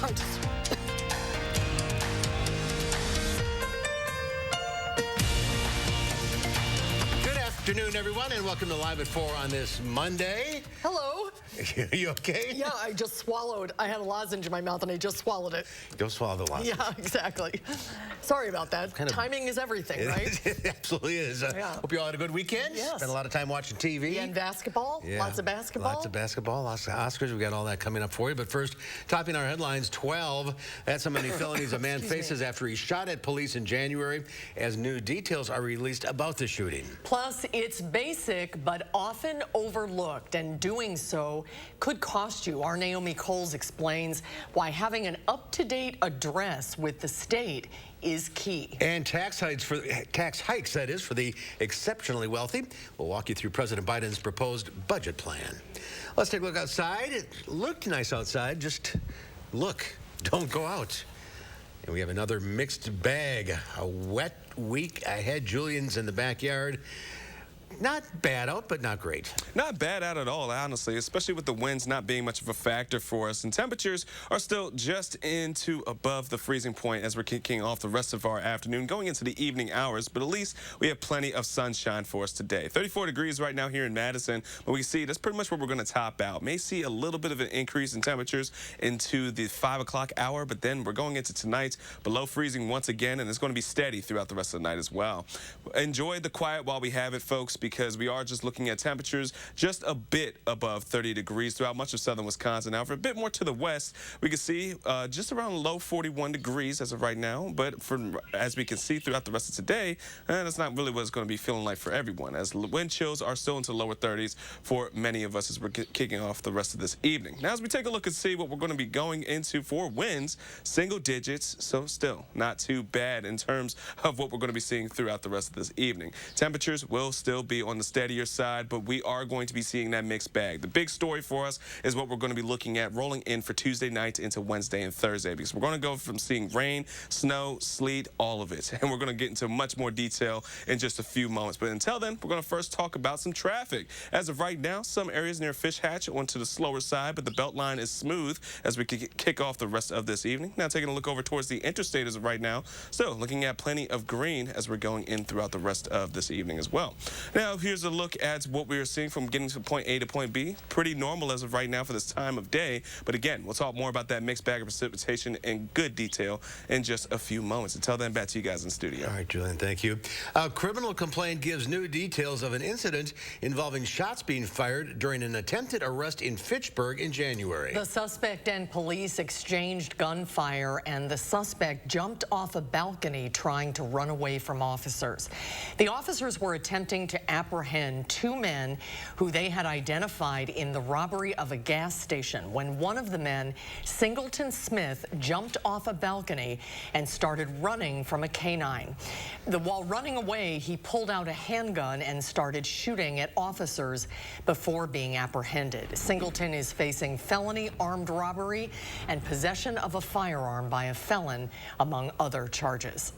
I'm just... Good afternoon, everyone, and welcome to Live at 4 on this Monday. Hello. You okay? Yeah, I just swallowed. I had a lozenge in my mouth and I just swallowed it. Don't swallow the lozenge. Yeah, exactly. Sorry about that. Timing is everything, right? It absolutely is. Yeah. Hope you all had a good weekend. Yes. Spent a lot of time watching TV. And basketball. Yeah. Lots of basketball. Lots of basketball, lots of Oscars. We got all that coming up for you. But first, topping our headlines, 12. That's how many felonies a man faces after he shot at police in January, as new details are released about the shooting. Plus, it's basic but often overlooked, and doing so could cost you. Our Naomi Coles explains why having an up-to-date address with the state is key. And tax hikes, that is, for the exceptionally wealthy. We'll walk you through President Biden's proposed budget plan. Let's take a look outside. It looked nice outside. Just look. Don't go out. And we have another mixed bag. A wet week ahead. Julian's in the backyard. Not bad out, but not great. Not bad out at all, honestly, especially with the winds not being much of a factor for us. And temperatures are still just into above the freezing point as we're kicking off the rest of our afternoon, going into the evening hours. But at least we have plenty of sunshine for us today. 34 degrees right now here in Madison. But we see that's pretty much where we're going to top out. May see a little bit of an increase in temperatures into the 5 o'clock hour, but then we're going into tonight below freezing once again, and it's going to be steady throughout the rest of the night as well. Enjoy the quiet while we have it, folks, because we are just looking at temperatures just a bit above 30 degrees throughout much of southern Wisconsin. Now, for a bit more to the west, we can see just around low 41 degrees as of right now. But as we can see throughout the rest of today, that's not really what it's going to be feeling like for everyone, as wind chills are still into lower 30s for many of us as we're kicking off the rest of this evening. Now, as we take a look and see what we're going to be going into for winds, single digits, so still not too bad in terms of what we're going to be seeing throughout the rest of this evening. Temperatures will still be on the steadier side, but we are going to be seeing that mixed bag. The big story for us is what we're going to be looking at rolling in for Tuesday night into Wednesday and Thursday, because we're going to go from seeing rain, snow, sleet, all of it. And we're going to get into much more detail in just a few moments. But until then, we're going to first talk about some traffic. As of right now, some areas near Fish Hatch onto the slower side, but the belt line is smooth as we kick off the rest of this evening. Now taking a look over towards the interstate as of right now, still looking at plenty of green as we're going in throughout the rest of this evening as well. Now here's a look at what we are seeing from getting to point A to point B. Pretty normal as of right now for this time of day. But again, we'll talk more about that mixed bag of precipitation in good detail in just a few moments. Until then, back to you guys in the studio. All right, Julian, thank you. A criminal complaint gives new details of an incident involving shots being fired during an attempted arrest in Fitchburg in January. The suspect and police exchanged gunfire, and the suspect jumped off a balcony trying to run away from officers. The officers were attempting to apprehend two men who they had identified in the robbery of a gas station when one of the men, Singleton Smith, jumped off a balcony and started running from a canine. While running away, he pulled out a handgun and started shooting at officers before being apprehended. Singleton is facing felony armed robbery and possession of a firearm by a felon, among other charges.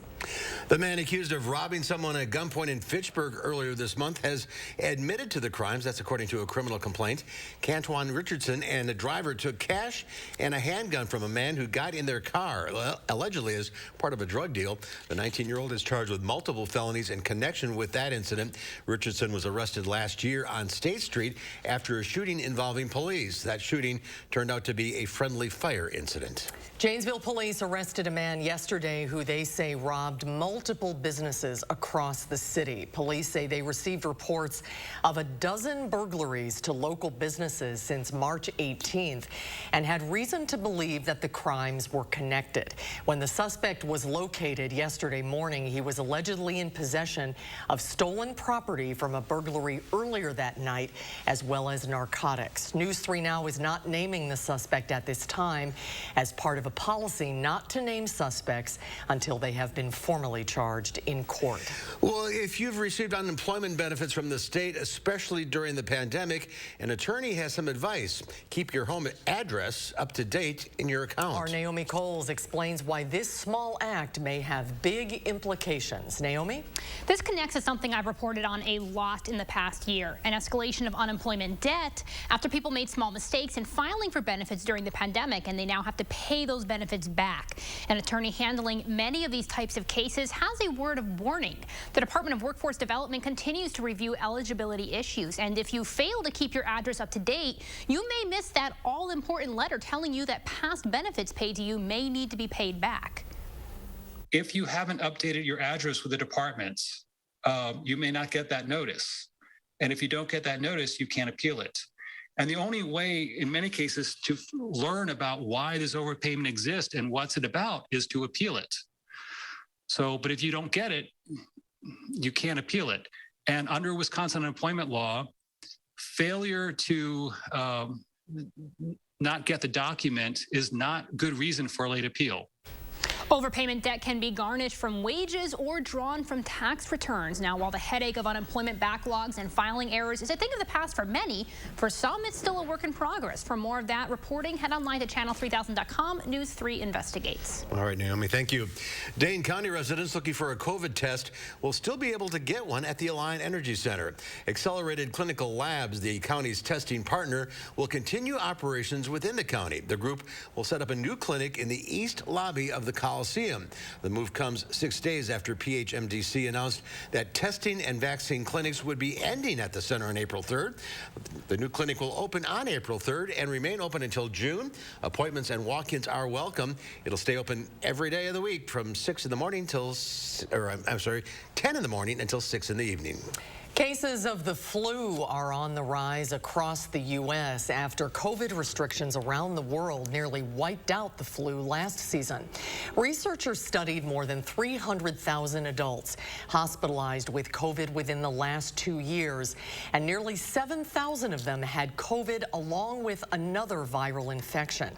The man accused of robbing someone at gunpoint in Fitchburg earlier this month has admitted to the crimes. That's according to a criminal complaint. Cantuan Richardson and a driver took cash and a handgun from a man who got in their car, allegedly as part of a drug deal. The 19-year-old is charged with multiple felonies in connection with that incident. Richardson was arrested last year on State Street after a shooting involving police. That shooting turned out to be a friendly fire incident. Janesville police arrested a man yesterday who they say robbed multiple businesses across the city. Police say they received reports of a dozen burglaries to local businesses since March 18th and had reason to believe that the crimes were connected. When the suspect was located yesterday morning, he was allegedly in possession of stolen property from a burglary earlier that night, as well as narcotics. News 3 Now is not naming the suspect at this time as part of a policy not to name suspects until they have been formally charged in court. Well, if you've received unemployment benefits from the state, especially during the pandemic, an attorney has some advice. Keep your home address up to date in your account. Our Naomi Coles explains why this small act may have big implications. Naomi? This connects to something I've reported on a lot in the past year, an escalation of unemployment debt after people made small mistakes in filing for benefits during the pandemic, and they now have to pay those benefits back. An attorney handling many of these types of cases has a word of warning. The Department of Workforce Development continues to review eligibility issues, and if you fail to keep your address up to date, you may miss that all-important letter telling you that past benefits paid to you may need to be paid back. If you haven't updated your address with the departments, you may not get that notice. And if you don't get that notice, you can't appeal it. And the only way, in many cases, to learn about why this overpayment exists and what's it about is to appeal it. So, but if you don't get it, you can't appeal it. And under Wisconsin unemployment law, failure to not get the document is not good reason for a late appeal. Overpayment debt can be garnished from wages or drawn from tax returns. Now, while the headache of unemployment backlogs and filing errors is a thing of the past for many, for some it's still a work in progress. For more of that reporting, head online to channel3000.com. News 3 investigates. All right, Naomi, thank you. Dane County residents looking for a COVID test will still be able to get one at the Alliant Energy Center. Accelerated Clinical Labs, the county's testing partner, will continue operations within the county. The group will set up a new clinic in the east lobby of the Coliseum. The move comes 6 days after PHMDC announced that testing and vaccine clinics would be ending at the center on April 3rd. The new clinic will open on April 3rd and remain open until June. Appointments and walk-ins are welcome. It'll stay open every day of the week from 6 in the morning till, 10 in the morning until 6 in the evening. Cases of the flu are on the rise across the U.S. after COVID restrictions around the world nearly wiped out the flu last season. Researchers studied more than 300,000 adults hospitalized with COVID within the last 2 years, and nearly 7,000 of them had COVID along with another viral infection.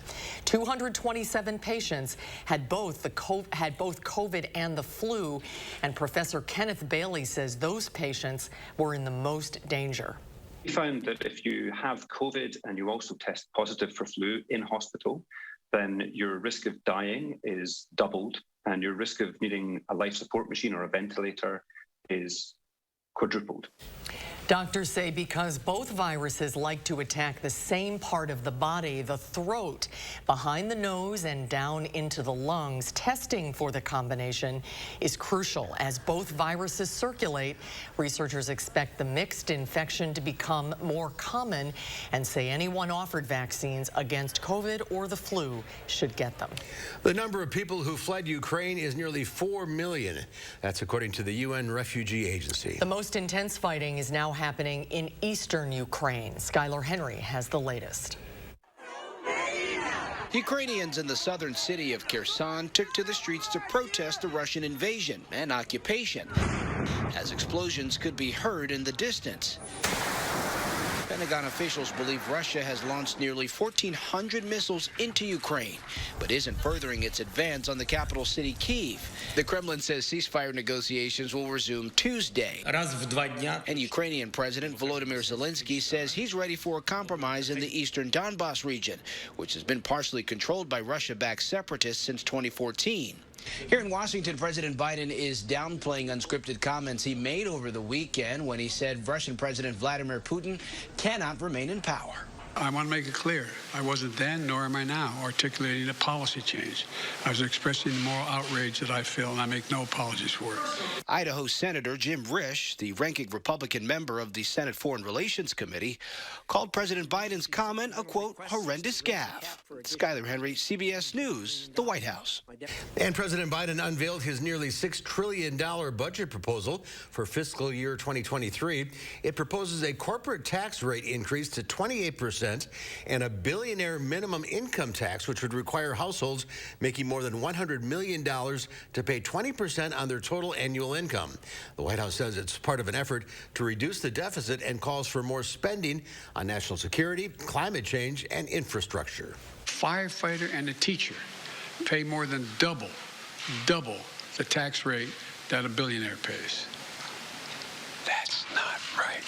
227 patients had both COVID and the flu, and Professor Kenneth Bailey says those patients were in the most danger. We found that if you have COVID and you also test positive for flu in hospital, then your risk of dying is doubled and your risk of needing a life support machine or a ventilator is quadrupled. Doctors say because both viruses like to attack the same part of the body, the throat, behind the nose and down into the lungs, testing for the combination is crucial. As both viruses circulate, researchers expect the mixed infection to become more common and say anyone offered vaccines against COVID or the flu should get them. The number of people who fled Ukraine is nearly 4 million. That's according to the UN Refugee Agency. The most intense fighting is now happening in eastern Ukraine. Skylar Henry has the latest. Ukrainians in the southern city of Kirsan took to the streets to protest the Russian invasion and occupation, as explosions could be heard in the distance. Pentagon officials believe Russia has launched nearly 1,400 missiles into Ukraine, but isn't furthering its advance on the capital city, Kyiv. The Kremlin says ceasefire negotiations will resume Tuesday. And Ukrainian President Volodymyr Zelensky says he's ready for a compromise in the eastern Donbas region, which has been partially controlled by Russia-backed separatists since 2014. Here in Washington, President Biden is downplaying unscripted comments he made over the weekend when he said Russian President Vladimir Putin cannot remain in power. I want to make it clear, I wasn't then, nor am I now, articulating a policy change. I was expressing the moral outrage that I feel, and I make no apologies for it. Idaho Senator Jim Risch, the ranking Republican member of the Senate Foreign Relations Committee, called President Biden's comment a, quote, horrendous gaffe. Skylar Henry, CBS News, the White House. And President Biden unveiled his nearly $6 trillion budget proposal for fiscal year 2023. It proposes a corporate tax rate increase to 28%. And a billionaire minimum income tax, which would require households making more than $100 million to pay 20% on their total annual income. The White House says it's part of an effort to reduce the deficit and calls for more spending on national security, climate change, and infrastructure. Firefighter and a teacher pay more than double the tax rate that a billionaire pays. That's not right.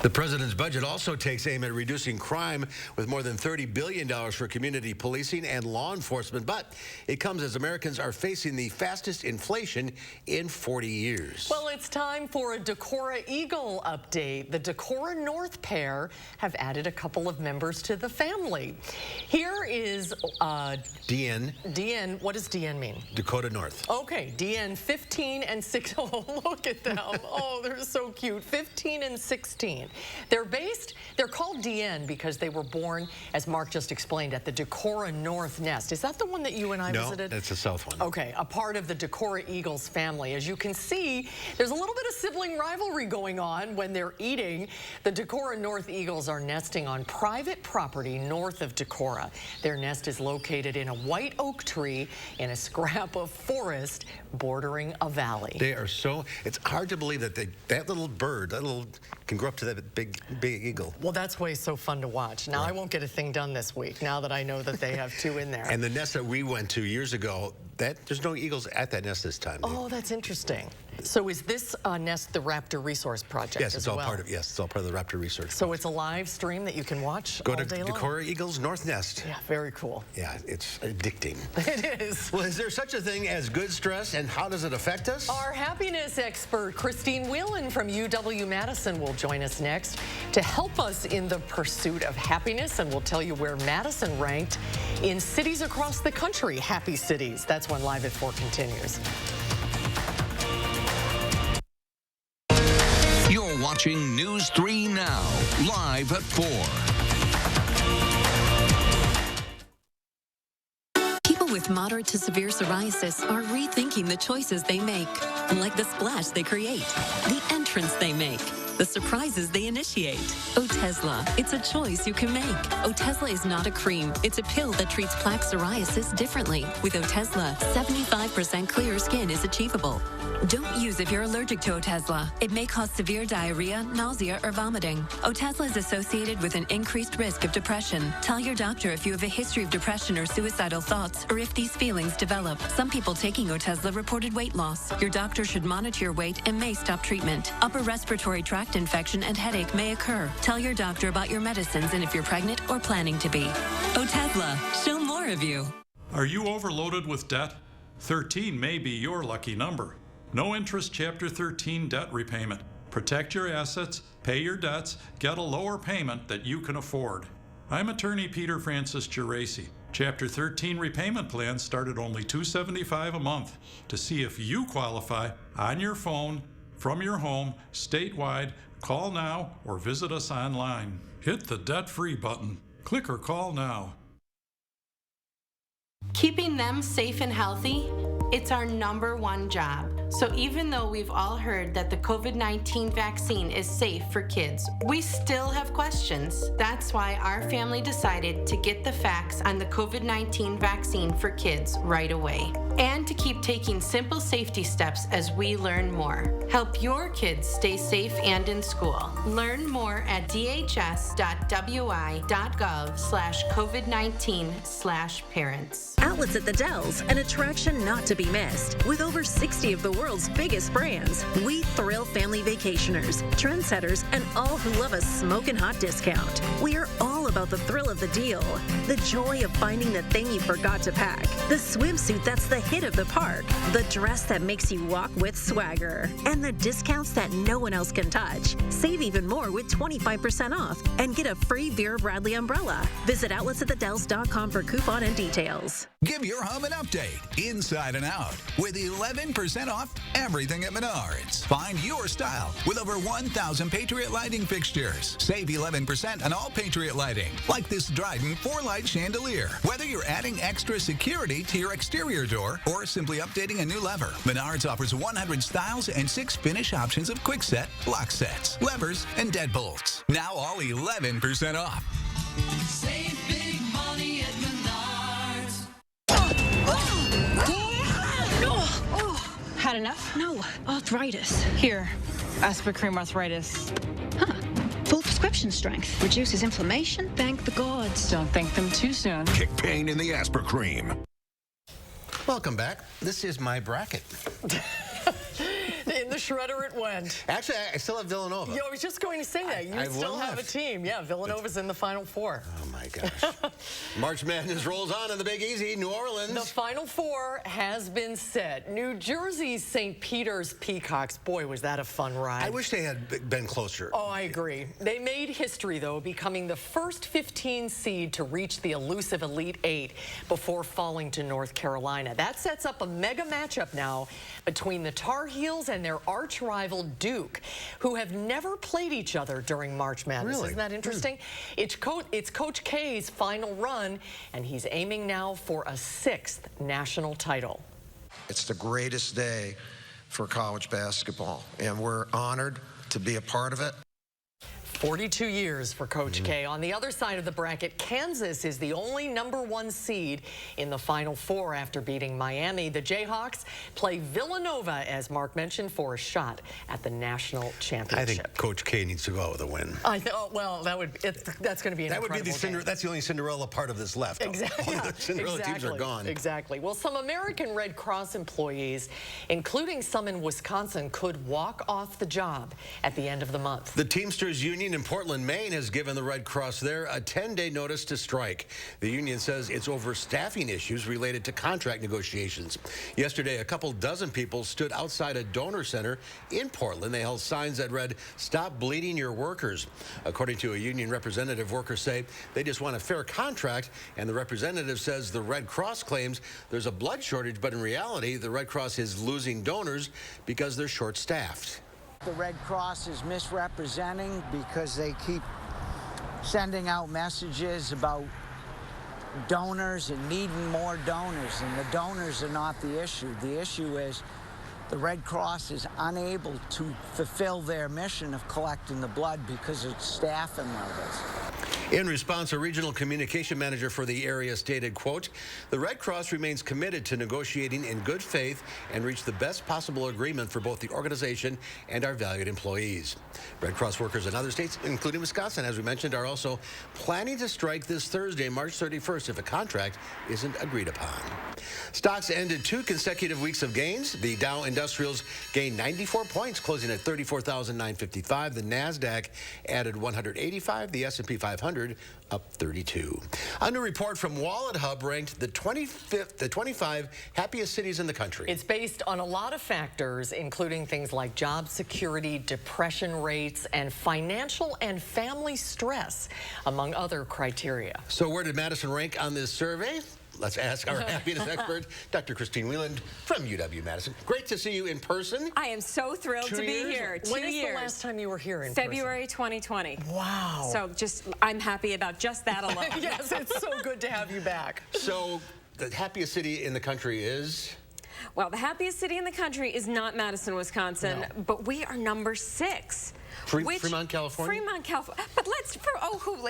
The president's budget also takes aim at reducing crime with more than $30 billion for community policing and law enforcement. But it comes as Americans are facing the fastest inflation in 40 years. Well, it's time for a Decorah Eagle update. The Decorah North pair have added a couple of members to the family. Here is DN. DN, what does DN mean? Dakota North. Okay, DN 15 and 6. Oh, look at them. Oh, they're so cute. 15 and 16. They're called DN because they were born, as Mark just explained, at the Decorah North nest. Is that the one that you and I visited? No, that's the south one. Okay, a part of the Decorah Eagles family. As you can see, there's a little bit of sibling rivalry going on when they're eating. The Decorah North Eagles are nesting on private property north of Decorah. Their nest is located in a white oak tree in a scrap of forest bordering a valley. They are so, it's hard to believe that that little bird, can grow up to that big eagle. Well, that's why it's so fun to watch. Now, I won't get a thing done this week, now that I know that they have two in there. And the nest that we went to years ago, there's no eagles at that nest this time. Oh, that's interesting. So is this nest the Raptor Resource Project yes, it's as all well? part of it's all part of the Raptor Research. So it's a live stream that you can watch Go all to day long? Decorah Eagles North Nest. Yeah, very cool. Yeah, it's addicting. It is. Well, is there such a thing as good stress, and how does it affect us? Our happiness expert, Christine Whelan from UW-Madison, will join us next to help us in the pursuit of happiness, and we'll tell you where Madison ranked in cities across the country, happy cities. That's when Live at 4 continues. You're watching News 3 Now, live at 4. People with moderate to severe psoriasis are rethinking the choices they make, like the splash they create, the entrance they make, the surprises they initiate. Otezla, it's a choice you can make. Otezla is not a cream. It's a pill that treats plaque psoriasis differently. With Otezla, 75% clear skin is achievable. Don't use if you're allergic to Otezla. It may cause severe diarrhea, nausea, or vomiting. Otezla is associated with an increased risk of depression. Tell your doctor if you have a history of depression or suicidal thoughts, or if these feelings develop. Some people taking Otezla reported weight loss. Your doctor should monitor your weight and may stop treatment. Upper respiratory tract infection and headache may occur. Tell your doctor about your medicines and if you're pregnant or planning to be. Otezla, show more of you. Are you overloaded with debt? 13 may be your lucky number. No interest Chapter 13 debt repayment. Protect your assets, pay your debts, get a lower payment that you can afford. I'm attorney Peter Francis Geraci. Chapter 13 repayment plans start at only $275 a month. To see if you qualify, on your phone, from your home, statewide, call now or visit us online. Hit the debt-free button. Click or call now. Keeping them safe and healthy, it's our #1 job. So even though we've all heard that the COVID-19 vaccine is safe for kids, we still have questions. That's why our family decided to get the facts on the COVID-19 vaccine for kids right away. And to keep taking simple safety steps as we learn more. Help your kids stay safe and in school. Learn more at dhs.wi.gov/COVID-19/parents. Outlets at the Dells, an attraction not to be missed. With over 60 of the world's biggest brands, we thrill family vacationers, trendsetters, and all who love a smoking hot discount. We are all about the thrill of the deal, the joy of finding the thing you forgot to pack, the swimsuit that's the hit of the park, the dress that makes you walk with swagger, and the discounts that no one else can touch. Save even more with 25% off and get a free Vera Bradley umbrella. Visit outletsatthedells.com for coupon and details. Give your home an update, inside and out, with 11% off everything at Menards. Find your style with over 1,000 Patriot lighting fixtures. Save 11% on all Patriot lighting, like this Dryden 4-light chandelier. Whether you're adding extra security to your exterior door or simply updating a new lever, Menards offers 100 styles and 6 finish options of quick set, lock sets, levers, and deadbolts. Now all 11% off. Save big money at Menards. Had enough? No, arthritis. Here, Aspirin arthritis. Huh. Full prescription strength. Reduces inflammation. Thank the gods. Don't thank them too soon. Kick pain in the Aspirin. Welcome back. This is my bracket. In the shredder it went. Actually, I still have Villanova. I was just going to say that. You still have a team. Yeah, Villanova's in the Final Four. Oh, my gosh. March Madness rolls on in the Big Easy, New Orleans. The Final Four has been set. New Jersey's St. Peter's Peacocks. Boy, was that a fun ride. I wish they had been closer. Oh, I agree. They made history, though, becoming the first 15 seed to reach the elusive Elite Eight before falling to North Carolina. That sets up a mega matchup now between the Tar Heels and their arch rival Duke, who have never played each other during March Madness. Really? Isn't that interesting? It's Coach K's final run, and he's aiming now for a 6th national title. It's the greatest day for college basketball, and we're honored to be a part of it. 42 years for Coach K. On the other side of the bracket, Kansas is the only #1 seed in the Final Four after beating Miami. The Jayhawks play Villanova, as Mark mentioned, for a shot at the national championship. I think Coach K needs to go out with a win. Well, that's going to be an incredible game. That's the only Cinderella part of this left. Exactly. All the Cinderella teams are gone. Exactly. Well, some American Red Cross employees, including some in Wisconsin, could walk off the job at the end of the month. The Teamsters Union in Portland, Maine has given the Red Cross there a 10-day notice to strike. The union says it's over staffing issues related to contract negotiations. Yesterday, a couple dozen people stood outside a donor center in Portland. They held signs that read, "Stop bleeding your workers." According to a union representative, workers say they just want a fair contract, and the representative says the Red Cross claims there's a blood shortage, but in reality, the Red Cross is losing donors because they're short-staffed. The Red Cross is misrepresenting because they keep sending out messages about donors and needing more donors, and the donors are not the issue. The issue is the Red Cross is unable to fulfill their mission of collecting the blood because of staffing levels. In response, a regional communication manager for the area stated, quote, "The Red Cross remains committed to negotiating in good faith and reach the best possible agreement for both the organization and our valued employees." Red Cross workers in other states, including Wisconsin, as we mentioned, are also planning to strike this Thursday, March 31st, if a contract isn't agreed upon. Stocks ended 2 consecutive weeks of gains. The Dow Industrials gained 94 points, closing at 34,955. The NASDAQ added 185. The S&P 500 up 32. A new report from Wallet Hub ranked the 25 happiest cities in the country. It's based on a lot of factors, including things like job security, depression rates, and financial and family stress, among other criteria. So where did Madison rank on this survey? Let's ask our happiness expert, Dr. Christine Wieland from UW-Madison. Great to see you in person. I am so thrilled to be here. 2 years. When is the last time you were here in February 2020. Wow. So I'm happy about just that alone. Yes, it's so good to have you back. So the happiest city in the country is? Well, the happiest city in the country is not Madison, Wisconsin, but we are #6. Fremont, California? Fremont, California. But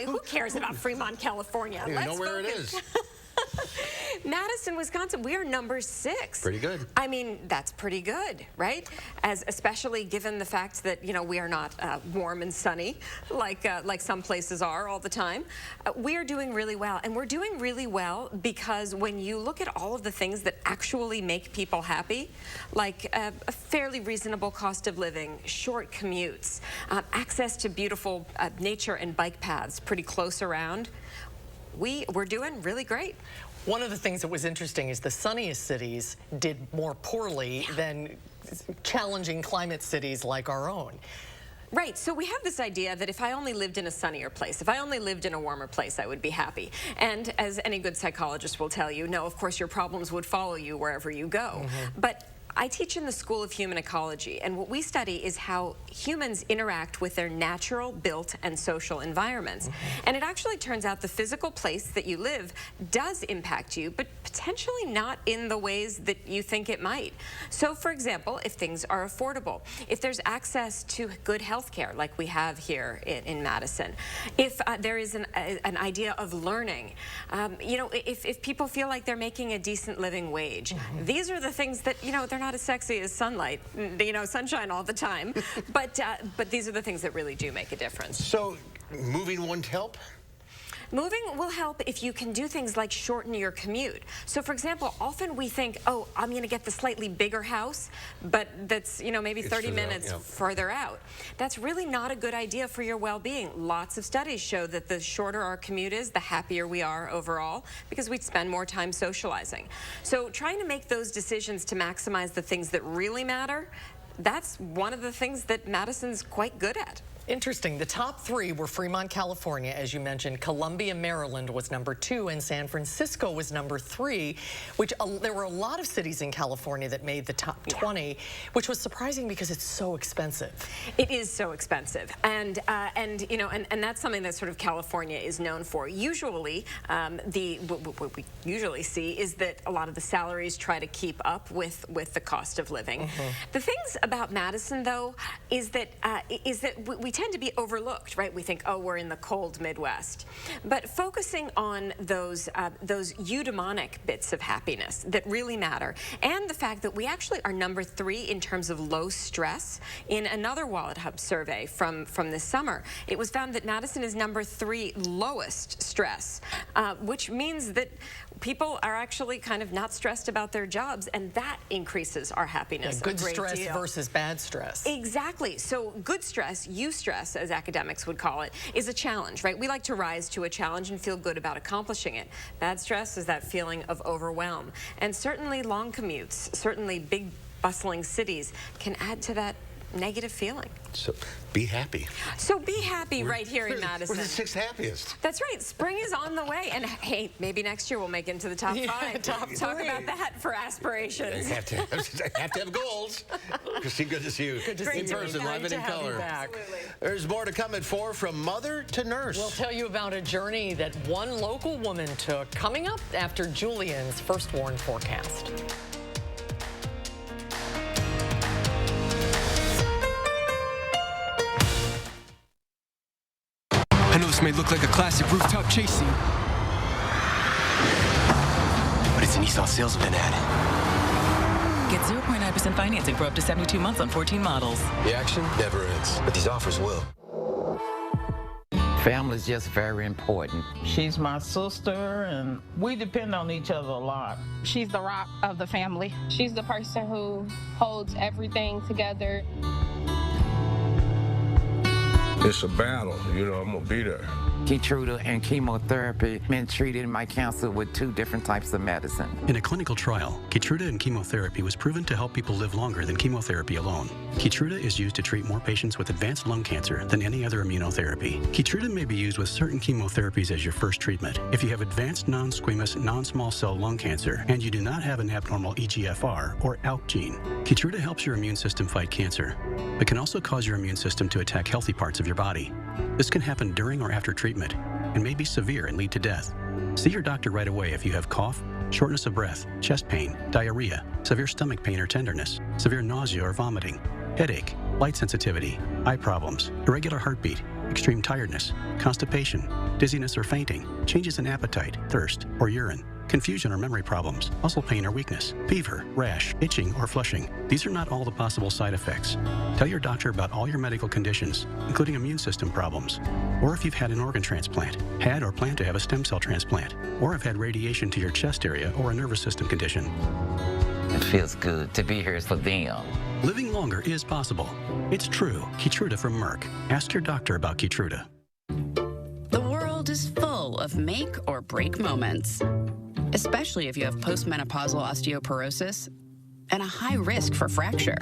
who cares about Fremont, California? I don't even know where it is. Madison, Wisconsin, we are #6. Pretty good. I mean, that's pretty good, right? Especially given the fact that, you know, we are not warm and sunny like some places are all the time. We are doing really well, and we're doing really well because when you look at all of the things that actually make people happy, like a fairly reasonable cost of living, short commutes, access to beautiful nature and bike paths pretty close around, we're doing really great. One of the things that was interesting is the sunniest cities did more poorly than challenging climate cities like our own. Right, so we have this idea that if I only lived in a sunnier place, if I only lived in a warmer place, I would be happy. And as any good psychologist will tell you, no, of course your problems would follow you wherever you go. But I teach in the School of Human Ecology, and what we study is how humans interact with their natural, built, and social environments. And it actually turns out the physical place that you live does impact you, but potentially not in the ways that you think it might. So, for example, if things are affordable, if there's access to good health care like we have here in Madison, if there is an idea of learning, you know, if people feel like they're making a decent living wage, these are the things that, you know, they're not as sexy as sunlight, you know, sunshine all the time, but these are the things that really do make a difference. So moving won't help? Moving will help if you can do things like shorten your commute. So for example, often we think, oh, I'm going to get the slightly bigger house, but that's, maybe 30 minutes further out. That's really not a good idea for your well-being. Lots of studies show that the shorter our commute is, the happier we are overall, because we'd spend more time socializing. So trying to make those decisions to maximize the things that really matter, that's one of the things that Madison's quite good at. Interesting. The top three were Fremont, California, as you mentioned. Columbia, Maryland was number 2, and San Francisco was number 3, which there were a lot of cities in California that made the top 20, which was surprising because it's so expensive. It is so expensive, and that's something that sort of California is known for. Usually, what we usually see is that a lot of the salaries try to keep up with the cost of living. The things about Madison, though, is that we tend to be overlooked, right? We think, oh, we're in the cold Midwest. But focusing on those eudaimonic bits of happiness that really matter, and the fact that we actually are number 3 in terms of low stress in another Wallet Hub survey from this summer. It was found that Madison is number 3 lowest stress, which means that people are actually kind of not stressed about their jobs, and that increases our happiness a great deal. Good stress versus bad stress. Exactly. So good stress, eustress, as academics would call it, is a challenge, right? We like to rise to a challenge and feel good about accomplishing it. Bad stress is that feeling of overwhelm. And certainly long commutes, certainly big bustling cities can add to that negative feeling. So be happy. So be happy right here in Madison. We're the 6th happiest. That's right. Spring is on the way. And hey, maybe next year we'll make it into the top 5. Talk about that for aspirations. You have to have goals. Christine, good to see you. Good to see you. In person, live and in color. There's more to come at 4 from mother to nurse. We'll tell you about a journey that one local woman took coming up after Julian's first warn forecast. I know this may look like a classic rooftop chase scene, but it's a Nissan sales event ad. Get 0.9% financing for up to 72 months on 14 models. The action never ends, but these offers will. Family's just very important. She's my sister, and we depend on each other a lot. She's the rock of the family. She's the person who holds everything together. It's a battle, I'm gonna be there. Keytruda and chemotherapy been treated my cancer with 2 different types of medicine. In a clinical trial, Keytruda and chemotherapy was proven to help people live longer than chemotherapy alone. Keytruda is used to treat more patients with advanced lung cancer than any other immunotherapy. Keytruda may be used with certain chemotherapies as your first treatment. If you have advanced non-squamous non-small cell lung cancer and you do not have an abnormal EGFR or ALK gene, Keytruda helps your immune system fight cancer, but can also cause your immune system to attack healthy parts of your body. This can happen during or after treatment and may be severe and lead to death. See your doctor right away if you have cough, shortness of breath, chest pain, diarrhea, severe stomach pain or tenderness, severe nausea or vomiting, headache, light sensitivity, eye problems, irregular heartbeat, extreme tiredness, constipation, dizziness or fainting, changes in appetite, thirst, or urine, confusion or memory problems, muscle pain or weakness, fever, rash, itching, or flushing. These are not all the possible side effects. Tell your doctor about all your medical conditions, including immune system problems, or if you've had an organ transplant, had or plan to have a stem cell transplant, or have had radiation to your chest area or a nervous system condition. It feels good to be here for them. Living longer is possible. It's true. Keytruda from Merck. Ask your doctor about Keytruda. The world is full of make or break moments, especially if you have postmenopausal osteoporosis and a high risk for fracture.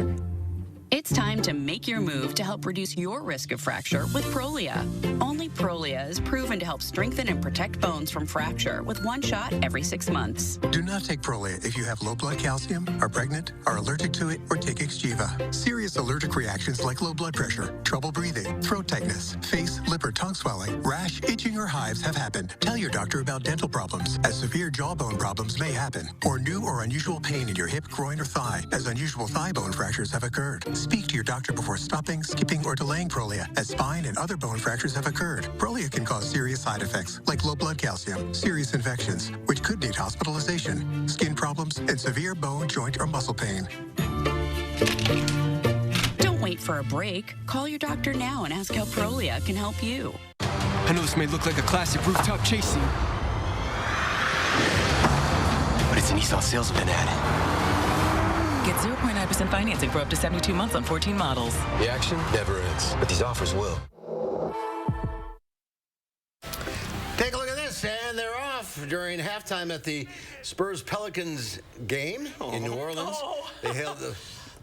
It's time to make your move to help reduce your risk of fracture with Prolia. Only Prolia is proven to help strengthen and protect bones from fracture with 1 shot every 6 months. Do not take Prolia if you have low blood calcium, are pregnant, are allergic to it, or take Xgeva. Serious allergic reactions like low blood pressure, trouble breathing, throat tightness, face, lip, or tongue swelling, rash, itching, or hives have happened. Tell your doctor about dental problems, as severe jawbone problems may happen, or new or unusual pain in your hip, groin, or thigh, as unusual thigh bone fractures have occurred. Speak to your doctor before stopping, skipping, or delaying Prolia, as spine and other bone fractures have occurred. Prolia can cause serious side effects like low blood calcium, serious infections, which could need hospitalization, skin problems, and severe bone, joint, or muscle pain. Don't wait for a break. Call your doctor now and ask how Prolia can help you. I know this may look like a classic rooftop chase scene, but it's a Nissan sales event ad. Get 0.9% financing for up to 72 months on 14 models. The action never ends, but these offers will. Take a look at this, and they're off during halftime at the Spurs-Pelicans game in New Orleans. They held the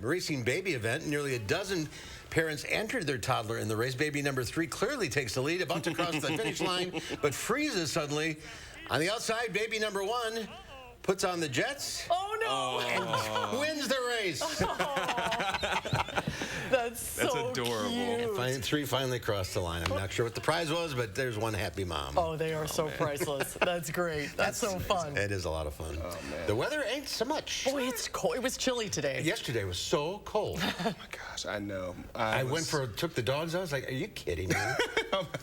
racing baby event. Nearly a dozen parents entered their toddler in the race. Baby number 3 clearly takes the lead, about to cross the finish line, but freezes suddenly. On the outside, baby number 1 puts on the Jets. Oh, no! And wins the race. That's so adorable. cute. 3 finally crossed the line. I'm not sure what the prize was, but there's one happy mom. Oh, they are so priceless. That's great. That's so fun. It is a lot of fun. Oh, man. The weather ain't so much. Boy, it's cold. It was chilly today. Yesterday was so cold. Oh my gosh, I know. I took the dogs out. I was like, are you kidding me?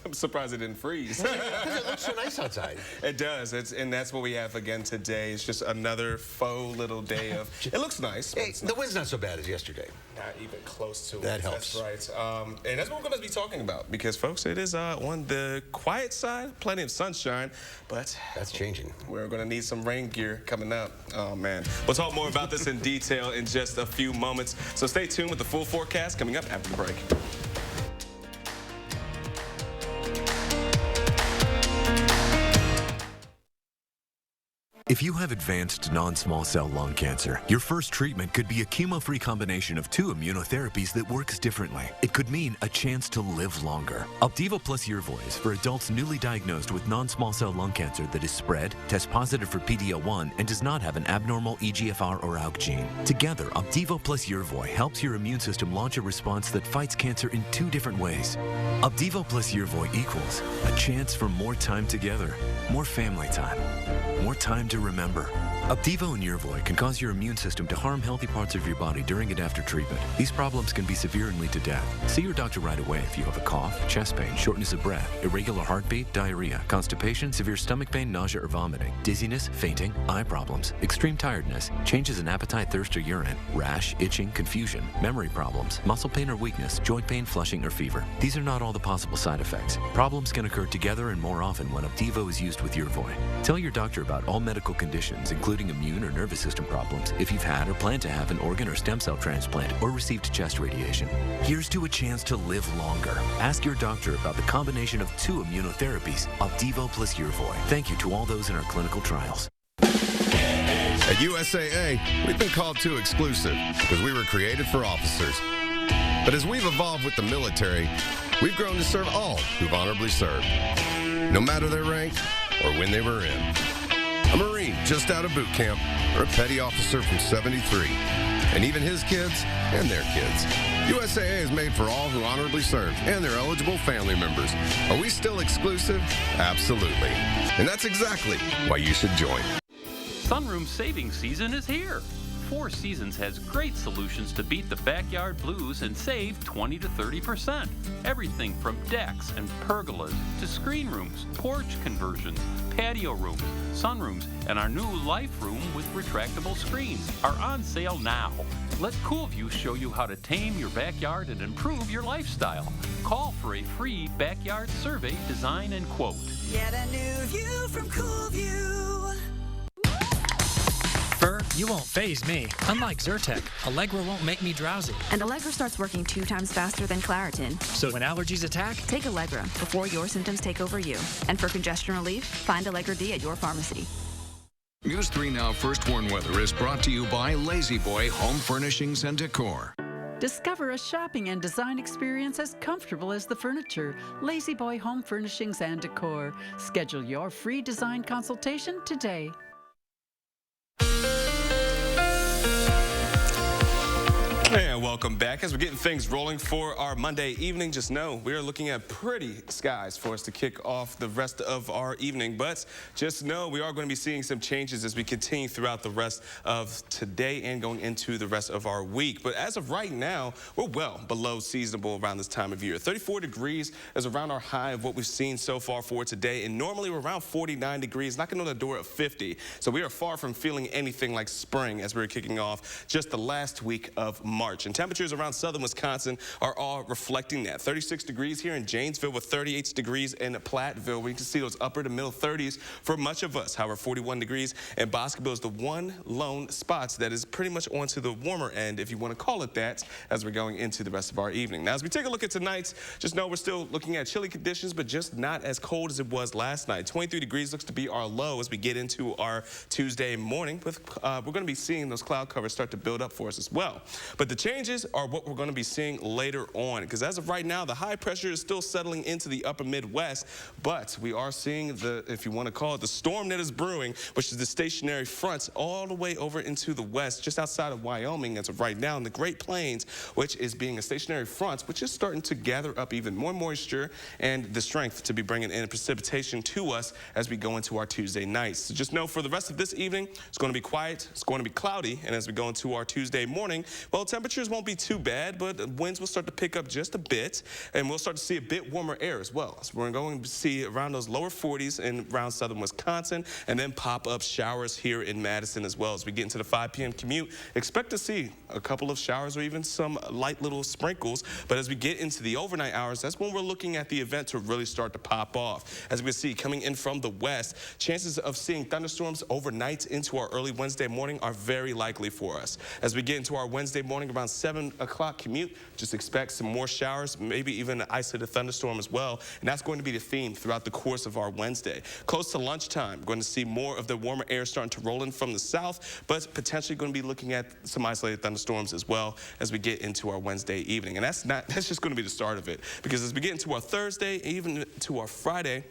I'm surprised it didn't freeze. Because it looks so nice outside. It does. And that's what we have again today. It's just another faux little day of. It looks nice. Hey, the wind's not so bad as yesterday. Not even close to it. That helps. That's right. And that's what we're going to be talking about because, folks, it is on the quiet side, plenty of sunshine, but that's changing. We're going to need some rain gear coming up. Oh, man. We'll talk more about this in detail in just a few moments. So stay tuned with the full forecast coming up after the break. If you have advanced non-small cell lung cancer, your first treatment could be a chemo-free combination of 2 immunotherapies that works differently. It could mean a chance to live longer. Opdivo plus Yervoy is for adults newly diagnosed with non-small cell lung cancer that is spread, tests positive for PD-L1, and does not have an abnormal EGFR or ALK gene. Together, Opdivo plus Yervoy helps your immune system launch a response that fights cancer in 2 different ways. Opdivo plus Yervoy equals a chance for more time together, more family time, more time to remember. Opdivo and Yervoy can cause your immune system to harm healthy parts of your body during and after treatment. These problems can be severe and lead to death. See your doctor right away if you have a cough, chest pain, shortness of breath, irregular heartbeat, diarrhea, constipation, severe stomach pain, nausea or vomiting, dizziness, fainting, eye problems, extreme tiredness, changes in appetite, thirst or urine, rash, itching, confusion, memory problems, muscle pain or weakness, joint pain, flushing or fever. These are not all the possible side effects. Problems can occur together and more often when Opdivo is used with Yervoy. Tell your doctor about all medical conditions, including immune or nervous system problems, if you've had or plan to have an organ or stem cell transplant or received chest radiation. Here's to a chance to live longer. Ask your doctor about the combination of 2 immunotherapies, Opdivo plus Yervoy. Thank you to all those in our clinical trials. At USAA, we've been called too exclusive because we were created for officers. But as we've evolved with the military, we've grown to serve all who've honorably served, no matter their rank or when they were in. A Marine just out of boot camp, or a petty officer from 73, and even his kids and their kids. USAA is made for all who honorably serve and their eligible family members. Are we still exclusive? Absolutely. And that's exactly why you should join. Sunroom savings season is here. Four Seasons has great solutions to beat the backyard blues and save 20 to 30%. Everything from decks and pergolas to screen rooms, porch conversions, patio rooms, sunrooms, and our new life room with retractable screens are on sale now. Let CoolView show you how to tame your backyard and improve your lifestyle. Call for a free backyard survey, design, and quote. Get a new view from CoolView. You won't faze me. Unlike Zyrtec, Allegra won't make me drowsy. And Allegra starts working 2 times faster than Claritin. So when allergies attack, take Allegra before your symptoms take over you. And for congestion relief, find Allegra D at your pharmacy. News 3 Now First Warn Weather is brought to you by Lazy Boy Home Furnishings and Decor. Discover a shopping and design experience as comfortable as the furniture. Lazy Boy Home Furnishings and Decor. Schedule your free design consultation today. And welcome back. As we're getting things rolling for our Monday evening, just know we are looking at pretty skies for us to kick off the rest of our evening. But just know we are going to be seeing some changes as we continue throughout the rest of today and going into the rest of our week. But as of right now, we're well below seasonable around this time of year. 34 degrees is around our high of what we've seen so far for today. And normally we're around 49 degrees, knocking on the door of 50. So we are far from feeling anything like spring as we're kicking off just the last week of March. And And temperatures around southern Wisconsin are all reflecting that. 36 degrees here in Janesville with 38 degrees in Platteville. We can see those upper to middle 30s for much of us. However, 41 degrees in Boscoville is the one lone spot that is pretty much onto the warmer end, if you want to call it that, as we're going into the rest of our evening. Now, as we take a look at tonight's, just know we're still looking at chilly conditions, but just not as cold as it was last night. 23 degrees looks to be our low as we get into our Tuesday morning. We're going to be seeing those cloud covers start to build up for us as well. But the changes are what we're going to be seeing later on, because as of right now, the high pressure is still settling into the upper Midwest, but we are seeing the, if you want to call it, the storm that is brewing, which is the stationary fronts all the way over into the west, just outside of Wyoming as of right now, in the Great Plains, which is being a stationary front, which is starting to gather up even more moisture and the strength to be bringing in precipitation to us as we go into our Tuesday nights. So just know for the rest of this evening, it's going to be quiet, it's going to be cloudy, and as we go into our Tuesday morning, well, temperatures won't be too bad, but winds will start to pick up just a bit, and we'll start to see a bit warmer air as well. So we're going to see around those lower 40s in around southern Wisconsin, and then pop-up showers here in Madison as well. As we get into the 5 p.m. commute, expect to see a couple of showers or even some light little sprinkles, but as we get into the overnight hours, that's when we're looking at the event to really start to pop off. As we see coming in from the west, chances of seeing thunderstorms overnight into our early Wednesday morning are very likely for us. As we get into our Wednesday morning around 7 o'clock commute, just expect some more showers, maybe even an isolated thunderstorm as well, and that's going to be the theme throughout the course of our Wednesday. Close to lunchtime, we're going to see more of the warmer air starting to roll in from the south, but potentially going to be looking at some isolated thunderstorms as well as we get into our Wednesday evening. And that's just going to be the start of it, because as we get into our Thursday, even to our Friday,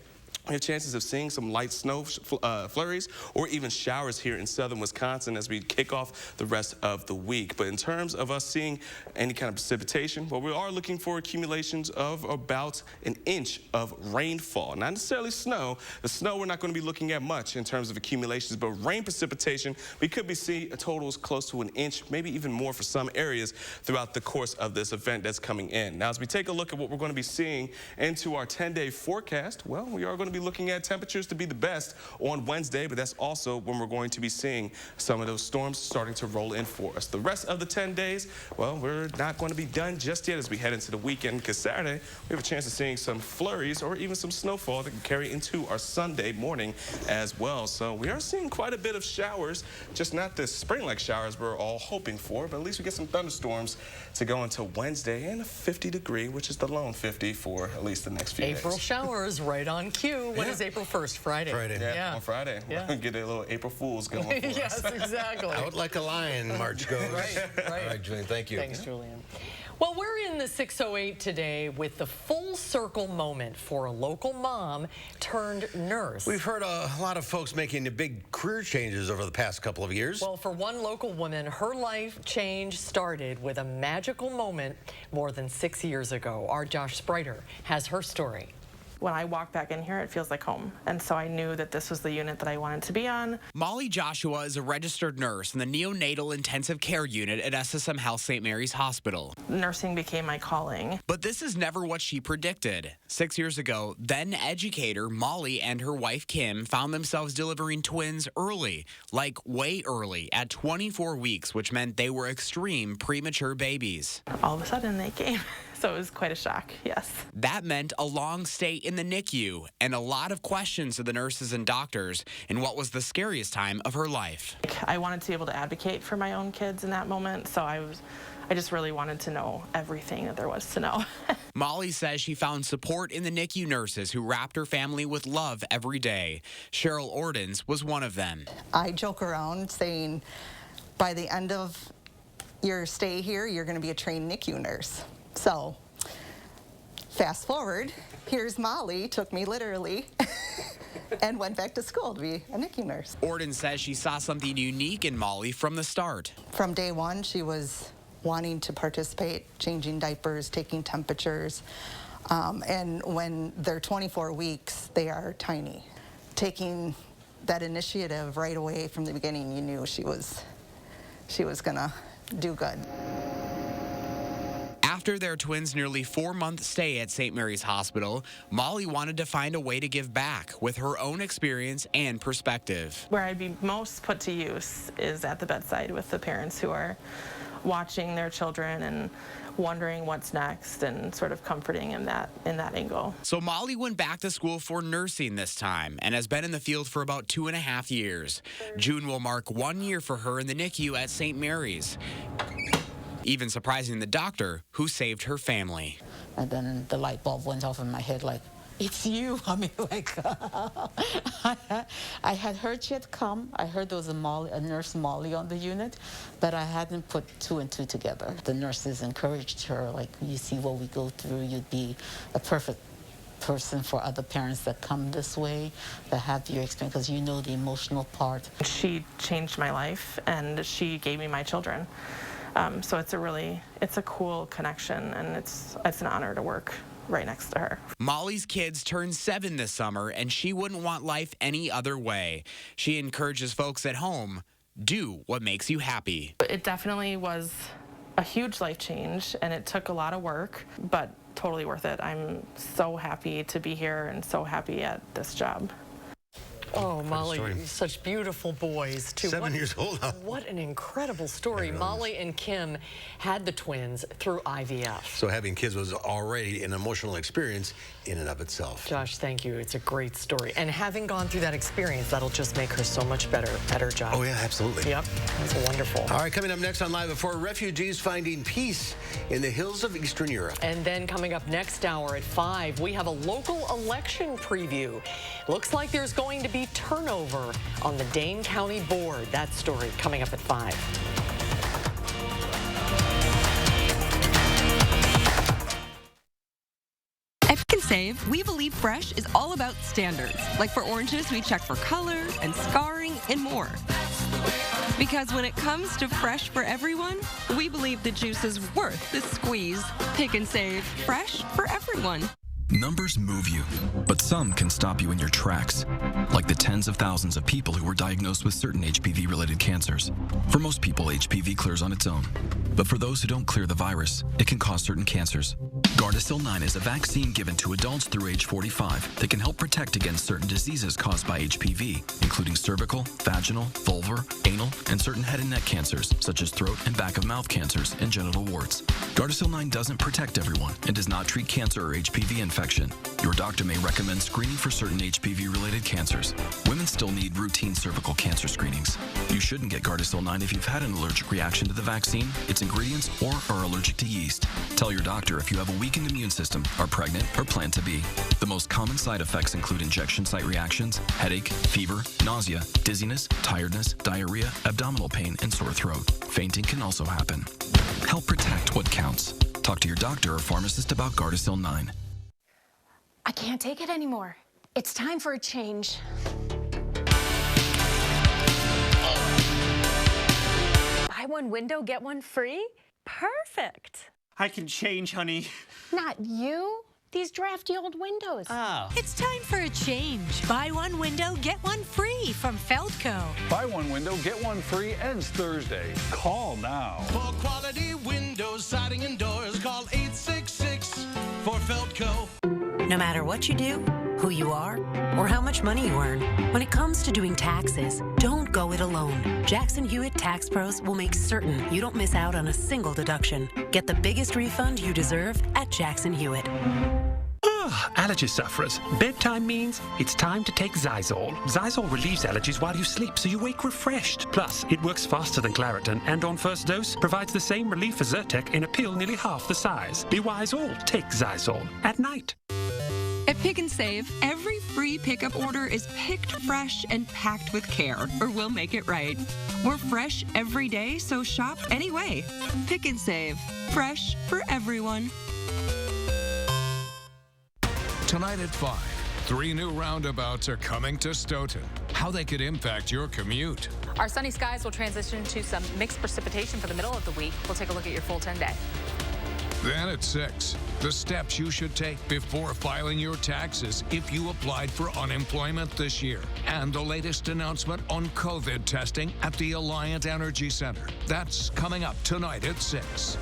we have chances of seeing some light snow flurries or even showers here in southern Wisconsin as we kick off the rest of the week. But in terms of us seeing any kind of precipitation, well, we are looking for accumulations of about an inch of rainfall. Not necessarily snow. The snow we're not going to be looking at much in terms of accumulations, but rain precipitation, we could be seeing totals close to an inch, maybe even more for some areas throughout the course of this event that's coming in. Now, as we take a look at what we're going to be seeing into our 10-day forecast, well, we are going to be looking at temperatures to be the best on Wednesday, but that's also when we're going to be seeing some of those storms starting to roll in for us. The rest of the 10 days, well, we're not going to be done just yet as we head into the weekend, because Saturday we have a chance of seeing some flurries or even some snowfall that can carry into our Sunday morning as well. So we are seeing quite a bit of showers, just not the spring-like showers we're all hoping for, but at least we get some thunderstorms to go into Wednesday, and a 50 degree, which is the lone 50 for at least the next few days. April showers right on cue. When is April 1st? Friday. Yeah, on Friday. Yeah. We're going to get a little April Fool's going for us. Yes, exactly. Out like a lion, March goes. Right. All right, Julian, thank you. Thanks, Julian. Well, we're in the 608 today with the full circle moment for a local mom turned nurse. We've heard a lot of folks making the big career changes over the past couple of years. Well, for one local woman, her life change started with a magical moment more than 6 years ago. Our Josh Spreiter has her story. When I walk back in here, it feels like home. And so I knew that this was the unit that I wanted to be on. Molly Joshua is a registered nurse in the neonatal intensive care unit at SSM Health St. Mary's Hospital. Nursing became my calling. But this is never what she predicted. 6 years ago, then educator Molly and her wife Kim found themselves delivering twins early, like way early, at 24 weeks, which meant they were extreme premature babies. All of a sudden they came. So it was quite a shock, yes. That meant a long stay in the NICU and a lot of questions to the nurses and doctors in what was the scariest time of her life. I wanted to be able to advocate for my own kids in that moment, so I just really wanted to know everything that there was to know. Molly says she found support in the NICU nurses who wrapped her family with love every day. Cheryl Ordens was one of them. I joke around saying, by the end of your stay here, you're going to be a trained NICU nurse. So, fast forward, here's Molly, took me literally, and went back to school to be a NICU nurse. Orden says she saw something unique in Molly from the start. From day one, she was wanting to participate, changing diapers, taking temperatures, and when they're 24 weeks, they are tiny. Taking that initiative right away from the beginning, you knew she was gonna do good. After their twins' nearly 4-month stay at St. Mary's Hospital, Molly wanted to find a way to give back with her own experience and perspective. Where I'd be most put to use is at the bedside with the parents who are watching their children and wondering what's next and sort of comforting in that angle. So Molly went back to school for nursing this time and has been in the field for about 2.5 years. June will mark 1 year for her in the NICU at St. Mary's, even surprising the doctor who saved her family. And then the light bulb went off in my head like, it's you. I mean, like, I had heard she had come. I heard there was a nurse Molly on the unit, but I hadn't put 2 and 2 together. The nurses encouraged her, like, you see what we go through, you'd be a perfect person for other parents that come this way, that have your experience, because you know the emotional part. She changed my life, and she gave me my children. So it's a cool connection, and it's an honor to work right next to her. Molly's kids turned 7 this summer, and she wouldn't want life any other way. She encourages folks at home, do what makes you happy. It definitely was a huge life change, and it took a lot of work, but totally worth it. I'm so happy to be here and so happy at this job. Oh, Molly, such beautiful boys, too. 7 years old. What an incredible story. Molly and Kim had the twins through IVF. So having kids was already an emotional experience in and of itself. Josh, thank you. It's a great story. And having gone through that experience, that'll just make her so much better at her job. Oh, yeah, absolutely. Yep, that's wonderful. All right, coming up next on Live at 4, refugees finding peace in the hills of Eastern Europe. And then coming up next hour at 5, we have a local election preview. Looks like there's going to be turnover on the Dane County Board. That story coming up at 5. At Pick and Save, we believe fresh is all about standards. Like for oranges, we check for color and scarring and more. Because when it comes to fresh for everyone, we believe the juice is worth the squeeze. Pick and Save, fresh for everyone. Numbers move you, but some can stop you in your tracks, like the tens of thousands of people who were diagnosed with certain HPV-related cancers. For most people, HPV clears on its own, but for those who don't clear the virus, it can cause certain cancers. Gardasil 9 is a vaccine given to adults through age 45 that can help protect against certain diseases caused by HPV, including cervical, vaginal, vulvar, anal, and certain head and neck cancers, such as throat and back of mouth cancers and genital warts. Gardasil 9 doesn't protect everyone and does not treat cancer or HPV infection. Your doctor may recommend screening for certain HPV-related cancers. Women still need routine cervical cancer screenings. You shouldn't get Gardasil 9 if you've had an allergic reaction to the vaccine, its ingredients, or are allergic to yeast. Tell your doctor if you have a weakened immune system, are pregnant, or plan to be. The most common side effects include injection site reactions, headache, fever, nausea, dizziness, tiredness, diarrhea, abdominal pain, and sore throat. Fainting can also happen. Help protect what counts. Talk to your doctor or pharmacist about Gardasil 9. I can't take it anymore. It's time for a change. Buy one window, get one free? Perfect. I can change, honey. Not you. These drafty old windows. Oh. It's time for a change. Buy one window, get one free from Feldco. Buy one window, get one free ends Thursday. Call now. For quality windows, siding, and doors, call 866 for Feldco. No matter what you do, who you are, or how much money you earn, when it comes to doing taxes, don't go it alone. Jackson Hewitt Tax Pros will make certain you don't miss out on a single deduction. Get the biggest refund you deserve at Jackson Hewitt. Allergy sufferers. Bedtime means it's time to take Zysol. Zysol relieves allergies while you sleep, so you wake refreshed. Plus, it works faster than Claritin, and on first dose, provides the same relief as Zyrtec in a pill nearly half the size. Be wise all. Take Zysol at night. At Pick and Save, every free pickup order is picked fresh and packed with care, or we'll make it right. We're fresh every day, so shop anyway. Pick and Save. Fresh for everyone. Tonight at 5, 3 new roundabouts are coming to Stoughton. How they could impact your commute. Our sunny skies will transition to some mixed precipitation for the middle of the week. We'll take a look at your full 10-day. Then at 6, the steps you should take before filing your taxes if you applied for unemployment this year. And the latest announcement on COVID testing at the Alliant Energy Center. That's coming up tonight at 6.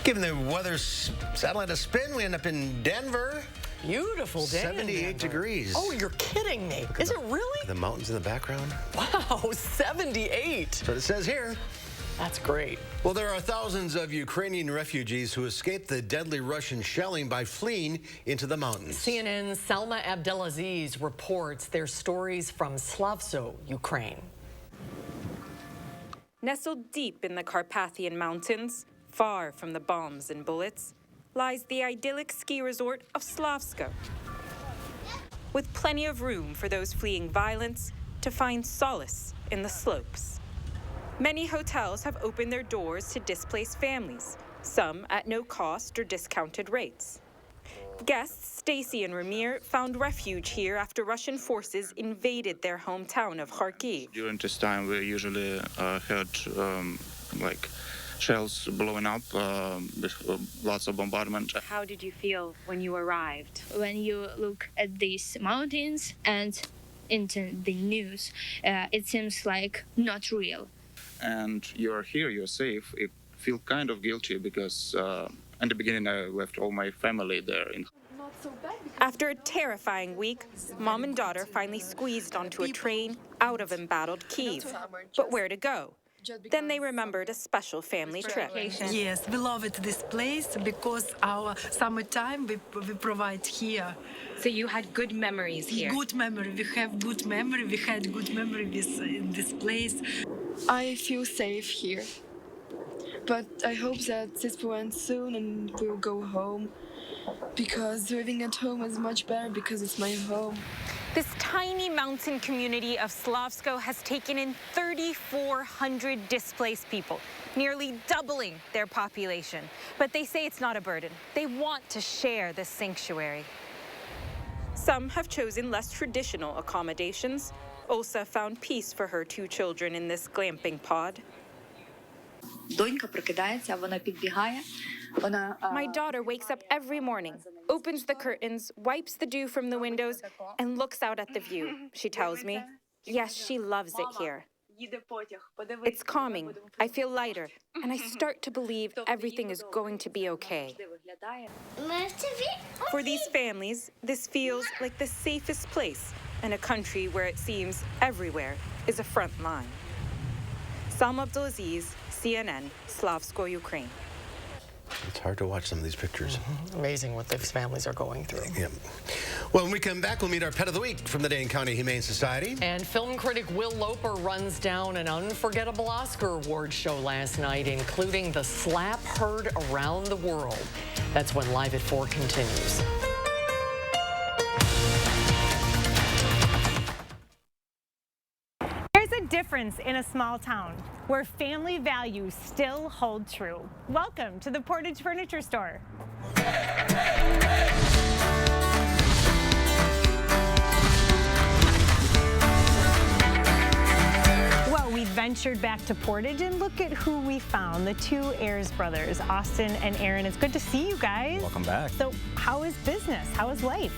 Giving the weather satellite a spin, we end up in Denver. beautiful day. 78 degrees. Oh, you're kidding me. Is it really? The mountains in the background. Wow, 78. That's what it says here. That's great. Well, there are thousands of Ukrainian refugees who escaped the deadly Russian shelling by fleeing into the mountains. CNN's Salma Abdelaziz reports their stories from Slavso, Ukraine. Nestled deep in the Carpathian Mountains, far from the bombs and bullets, lies the idyllic ski resort of Slavsko, with plenty of room for those fleeing violence to find solace in the slopes. Many hotels have opened their doors to displaced families, some at no cost or discounted rates. Guests Stacy and Ramir found refuge here after Russian forces invaded their hometown of Kharkiv. During this time, we usually heard like shells blowing up, lots of bombardment. How did you feel when you arrived? When you look at these mountains and into the news, it seems like not real. And you're here, you're safe. It feels kind of guilty because in the beginning I left all my family there. After a terrifying week, mom and daughter finally squeezed onto a train out of embattled Kyiv. But where to go? Then they remembered a special family trip. Yes, we love it, this place, because our summertime we provide here. So you had good memories here? Good memory. We have good memory. We had good memories in this place. I feel safe here. But I hope that this will end soon and we'll go home. Because living at home is much better because it's my home. This tiny mountain community of Slavsko has taken in 3,400 displaced people, nearly doubling their population. But they say it's not a burden. They want to share this sanctuary. Some have chosen less traditional accommodations. Olsa found peace for her 2 children in this glamping pod. My daughter wakes up every morning, opens the curtains, wipes the dew from the windows, and looks out at the view, she tells me. Yes, she loves it here. It's calming, I feel lighter, and I start to believe everything is going to be okay. For these families, this feels like the safest place in a country where it seems everywhere is a front line. Salma Abdelaziz, CNN, Slavsko, Ukraine. It's hard to watch some of these pictures. Amazing what these families are going through. Yeah. Well, when we come back, we'll meet our Pet of the Week from the Dane County Humane Society. And film critic Will Loper runs down an unforgettable Oscar award show last night, including the slap heard around the world. That's when Live at 4 continues. There's a difference in a small town where family values still hold true. Welcome to the Portage Furniture Store. Well, we ventured back to Portage and look at who we found, the 2 Ayers brothers, Austin and Aaron. It's good to see you guys. Welcome back. So how is business? How is life?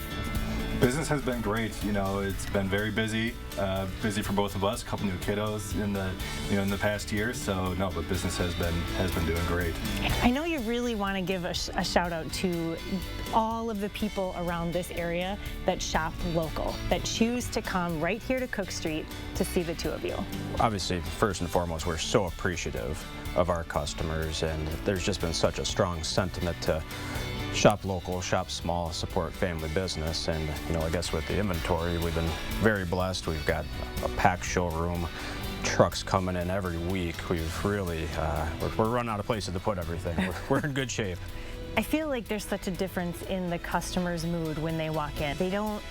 Business has been great. You know, it's been very busy for both of us. A couple new kiddos in the past year. So no, but business has been doing great. I know you really want to give a shout out to all of the people around this area that shop local, that choose to come right here to Cook Street to see the 2 of you. Obviously, first and foremost, we're so appreciative of our customers, and there's just been such a strong sentiment to shop local, shop small, support family business. And I guess with the inventory, we've been very blessed. We've got a packed showroom, trucks coming in every week. We've really, we're running out of places to put everything. We're in good shape. I feel like there's such a difference in the customer's mood when they walk in. They don't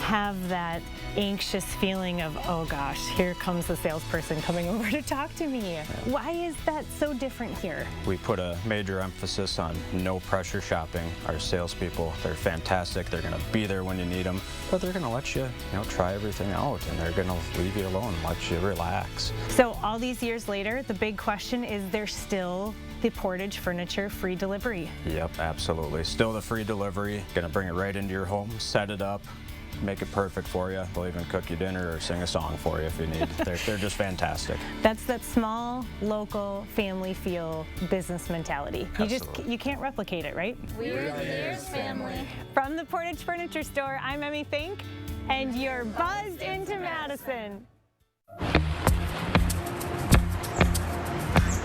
have that anxious feeling of, oh gosh, here comes the salesperson coming over to talk to me. Why is that so different here? We put a major emphasis on no pressure shopping. Our salespeople, they're fantastic. They're going to be there when you need them, but they're going to let you, try everything out, and they're going to leave you alone, let you relax. So all these years later, the big question is, there still the Portage Furniture free delivery? Yep, absolutely. Still the free delivery. Going to bring it right into your home, set it up, make it perfect for you. They'll even cook you dinner or sing a song for you if you need. They're just fantastic. That's that small, local, family feel business mentality. Absolutely. You can't replicate it, right? We're the Ayers family. From the Portage Furniture Store, I'm Emmy Fink, and you're buzzed into Madison.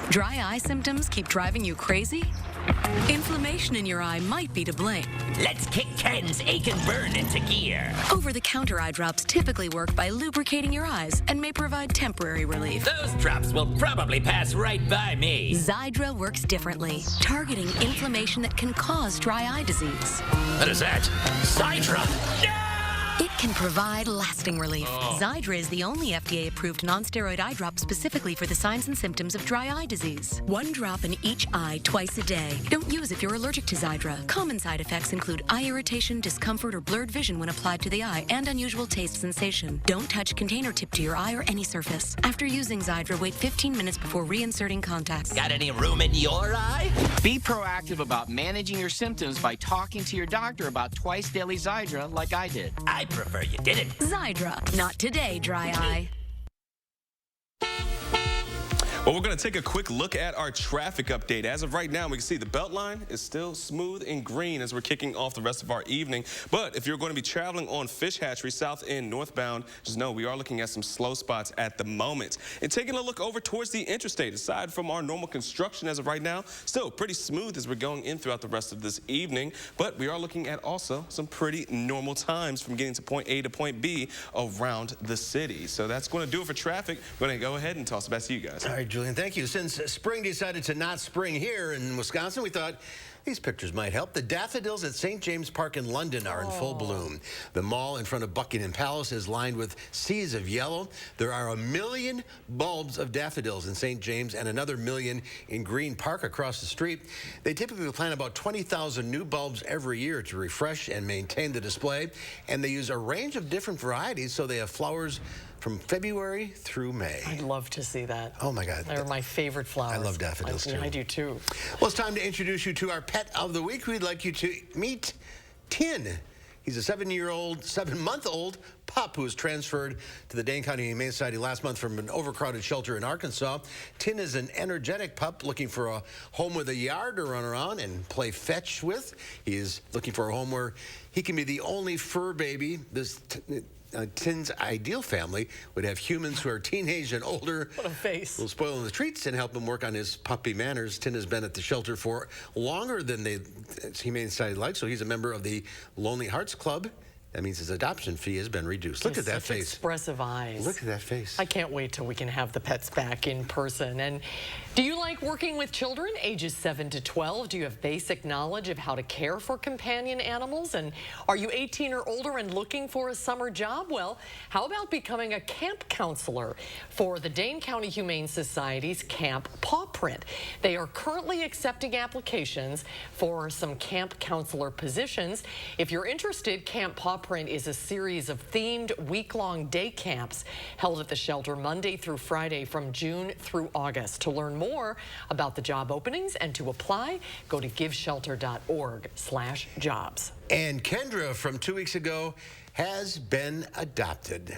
Dry eye symptoms keep driving you crazy? Inflammation in your eye might be to blame. Let's kick Ken's ache and burn into gear. Over-the-counter eye drops typically work by lubricating your eyes and may provide temporary relief. Those drops will probably pass right by me. Xiidra works differently, targeting inflammation that can cause dry eye disease. What is that? Xiidra? It can provide lasting relief. Xiidra is the only FDA-approved non-steroid eye drop specifically for the signs and symptoms of dry eye disease. 1 drop in each eye twice a day. Don't use if you're allergic to Xiidra. Common side effects include eye irritation, discomfort, or blurred vision when applied to the eye, and unusual taste sensation. Don't touch container tip to your eye or any surface. After using Xiidra, wait 15 minutes before reinserting contacts. Got any room in your eye? Be proactive about managing your symptoms by talking to your doctor about twice daily Xiidra like I did. I prefer you didn't. Xiidra. Not today, dry eye. Well, we're going to take a quick look at our traffic update. As of right now, we can see the Beltline is still smooth and green as we're kicking off the rest of our evening. But if you're going to be traveling on Fish Hatchery South End northbound, just know we are looking at some slow spots at the moment. And taking a look over towards the interstate, aside from our normal construction as of right now, still pretty smooth as we're going in throughout the rest of this evening. But we are looking at also some pretty normal times from getting to point A to point B around the city. So that's going to do it for traffic. We're going to go ahead and toss it back to you guys. All right, Julian, thank you. Since spring decided to not spring here in Wisconsin, we thought these pictures might help. The daffodils at St. James Park in London are in full bloom. The mall in front of Buckingham Palace is lined with seas of yellow. There are 1 million bulbs of daffodils in St. James and another 1 million in Green Park across the street. They typically plant about 20,000 new bulbs every year to refresh and maintain the display. And they use a range of different varieties, so they have flowers from February through May. I'd love to see that. Oh my God. They're my favorite flowers. I love daffodils too. I do too. Well, it's time to introduce you to our pet of the week. We'd like you to meet Tin. He's a 7-month-old pup who was transferred to the Dane County Humane Society last month from an overcrowded shelter in Arkansas. Tin is an energetic pup looking for a home with a yard to run around and play fetch with. He is looking for a home where he can be the only fur baby. Tin's ideal family would have humans who are teenage and older. What a face. Will spoil him the treats and help him work on his puppy manners. Tin has been at the shelter for longer than the Humane Society likes, so he's a member of the Lonely Hearts Club. That means his adoption fee has been reduced. Look at that face. Expressive eyes. Look at that face. I can't wait till we can have the pets back in person. And do you like working with children ages 7 to 12? Do you have basic knowledge of how to care for companion animals? And are you 18 or older and looking for a summer job? Well, how about becoming a camp counselor for the Dane County Humane Society's Camp Paw Print? They are currently accepting applications for some camp counselor positions. If you're interested, Camp Paw Print is a series of themed week-long day camps held at the shelter Monday through Friday from June through August. To learn more about the job openings and to apply, go to giveshelter.org/jobs. And Kendra from 2 weeks ago has been adopted.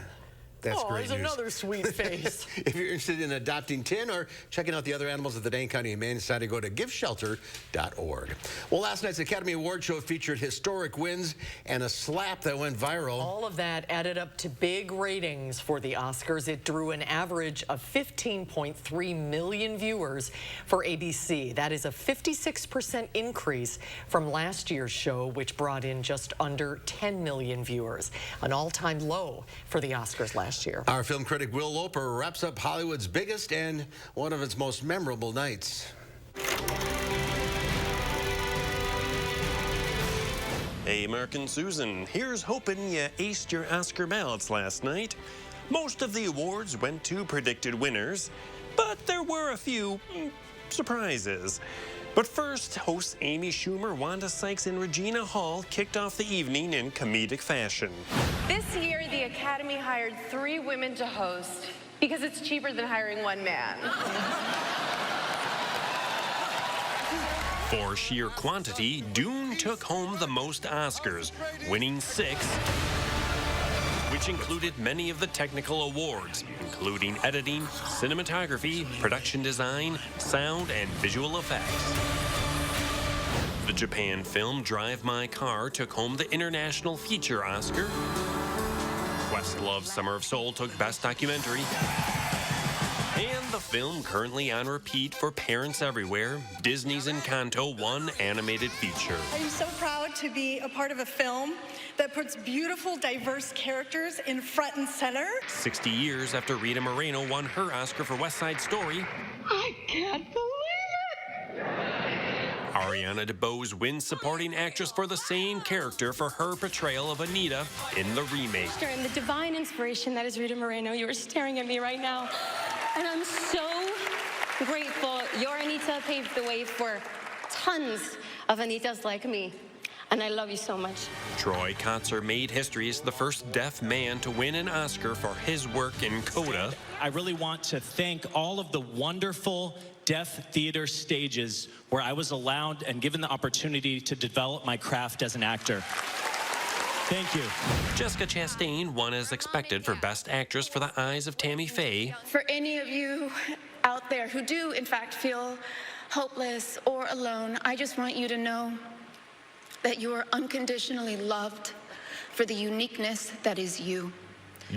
That's great there's news. Another sweet face. If you're interested in adopting Tin or checking out the other animals at the Dane County Humane Society, go to giveshelter.org. Well, last night's Academy Award show featured historic wins and a slap that went viral. All of that added up to big ratings for the Oscars. It drew an average of 15.3 million viewers for ABC. That is a 56% increase from last year's show, which brought in just under 10 million viewers, an all-time low for the Oscars last year. Our film critic Will Loper wraps up Hollywood's biggest and one of its most memorable nights. Hey, American Susan, here's hoping you aced your Oscar ballots last night. Most of the awards went to predicted winners, but there were a few surprises. But first, hosts Amy Schumer, Wanda Sykes, and Regina Hall kicked off the evening in comedic fashion. This year, the Academy hired 3 women to host because it's cheaper than hiring 1 man. For sheer quantity, Dune took home the most Oscars, winning 6, which included many of the technical awards, including editing, cinematography, production design, sound, and visual effects. The Japan film Drive My Car took home the International Feature Oscar. Questlove's Summer of Soul took Best Documentary. And the film currently on repeat for parents everywhere, Disney's Encanto won Animated Feature. I'm so proud to be a part of a film that puts beautiful, diverse characters in front and center. 60 years after Rita Moreno won her Oscar for West Side Story, I can't believe it! Ariana DeBose wins Supporting Actress for the same character for her portrayal of Anita in the remake. And the divine inspiration that is Rita Moreno, you are staring at me right now. And I'm so grateful your Anita paved the way for tons of Anitas like me. And I love you so much. Troy Kotzer made history as the first deaf man to win an Oscar for his work in Coda. I really want to thank all of the wonderful deaf theater stages where I was allowed and given the opportunity to develop my craft as an actor. Thank you. Jessica Chastain won as expected for Best Actress for The Eyes of Tammy Faye. For any of you out there who do, in fact, feel hopeless or alone, I just want you to know that you are unconditionally loved for the uniqueness that is you.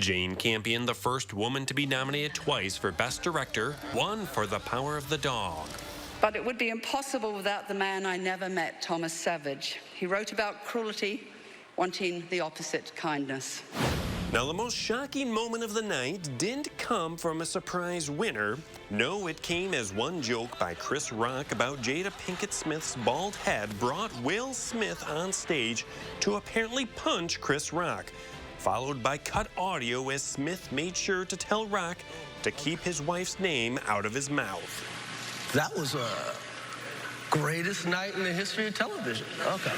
Jane Campion, the first woman to be nominated twice for Best Director, won for The Power of the Dog. But it would be impossible without the man I never met, Thomas Savage. He wrote about cruelty, wanting the opposite, kindness. Now, the most shocking moment of the night didn't come from a surprise winner. No, it came as one joke by Chris Rock about Jada Pinkett Smith's bald head brought Will Smith on stage to apparently punch Chris Rock, followed by cut audio as Smith made sure to tell Rock to keep his wife's name out of his mouth. That was a greatest night in the history of television. Okay.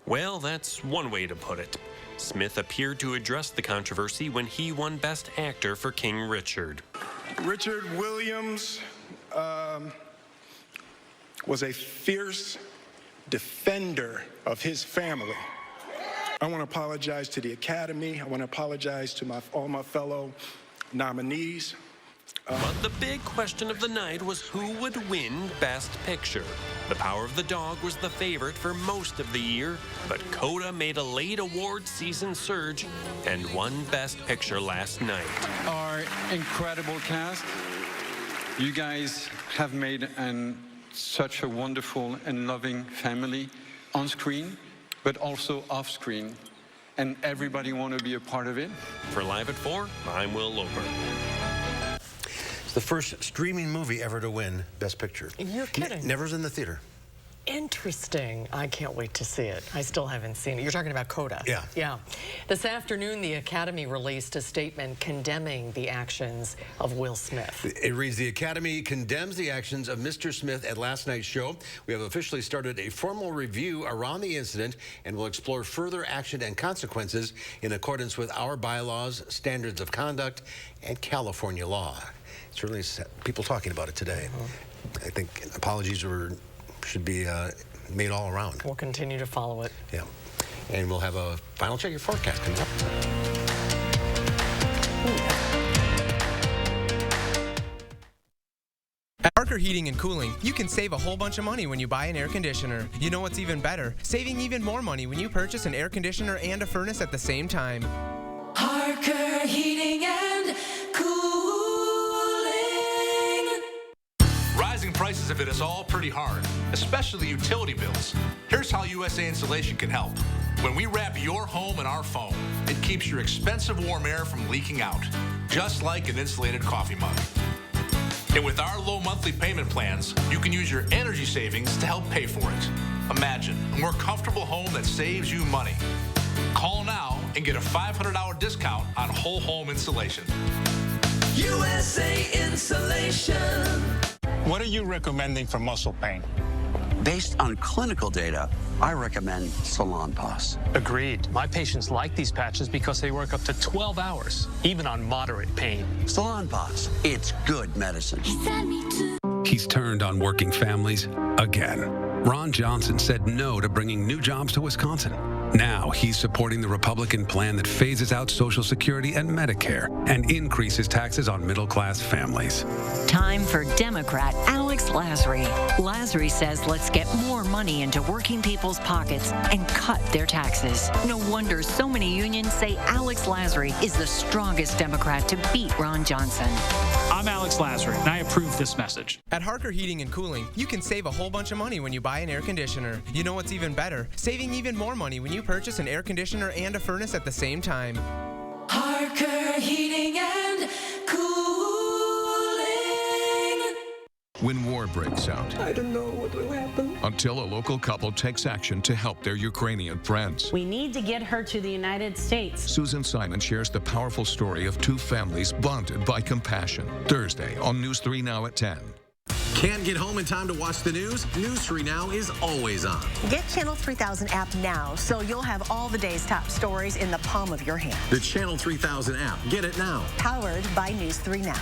Well, that's one way to put it. Smith appeared to address the controversy when he won Best Actor for King Richard. Richard Williams was a fierce defender of his family. I want to apologize to the Academy. I want to apologize to all my fellow nominees. But the big question of the night was who would win Best Picture. The Power of the Dog was the favorite for most of the year, but Coda made a late award season surge and won Best Picture last night. Our incredible cast, you guys have made such a wonderful and loving family on screen, but also off screen, and everybody want to be a part of it. For Live at 4, I'm Will Loper. The first streaming movie ever to win Best Picture. You're kidding. Never was in the theater. Interesting. I can't wait to see it. I still haven't seen it. You're talking about Coda. Yeah. Yeah. This afternoon, the Academy released a statement condemning the actions of Will Smith. It reads, the Academy condemns the actions of Mr. Smith at last night's show. We have officially started a formal review around the incident and will explore further action and consequences in accordance with our bylaws, standards of conduct, and California law. Certainly people talking about it today. I think apologies should be made all around. We'll continue to follow it. Yeah. And we'll have a final check your forecast coming up. At Parker Heating and Cooling, you can save a whole bunch of money when you buy an air conditioner. You know what's even better? Saving even more money when you purchase an air conditioner and a furnace at the same time. Parker Heating and Cooling. Rising prices have hit us all pretty hard, especially utility bills. Here's how USA Insulation can help. When we wrap your home in our foam, it keeps your expensive warm air from leaking out, just like an insulated coffee mug. And with our low monthly payment plans, you can use your energy savings to help pay for it. Imagine a more comfortable home that saves you money. Call now and get a $500 discount on whole home insulation. USA Insulation. What are you recommending for muscle pain? Based on clinical data, I recommend Salonpas. Agreed. My patients like these patches because they work up to 12 hours, even on moderate pain. Salonpas, it's good medicine. He's turned on working families again. Ron Johnson said no to bringing new jobs to Wisconsin. Now he's supporting the Republican plan that phases out Social Security and Medicare and increases taxes on middle-class families. Time for Democrat Alex Lasry. Lasry says let's get more money into working people's pockets and cut their taxes. No wonder so many unions say Alex Lasry is the strongest Democrat to beat Ron Johnson. I'm Alex Lasry, and I approve this message. At Harker Heating and Cooling, you can save a whole bunch of money when you buy an air conditioner. You know what's even better? Saving even more money when you purchase an air conditioner and a furnace at the same time. Harker Heating and Cooling. When war breaks out, I don't know what will happen until a local couple takes action to help their Ukrainian friends. We need to get her to the United States. Susan Simon shares the powerful story of two families bonded by compassion. Thursday on News 3 Now at 10. Can't get home in time to watch the news? News 3 Now is always on. Get Channel 3000 app now so you'll have all the day's top stories in the palm of your hand. The Channel 3000 app. Get it now. Powered by News 3 Now.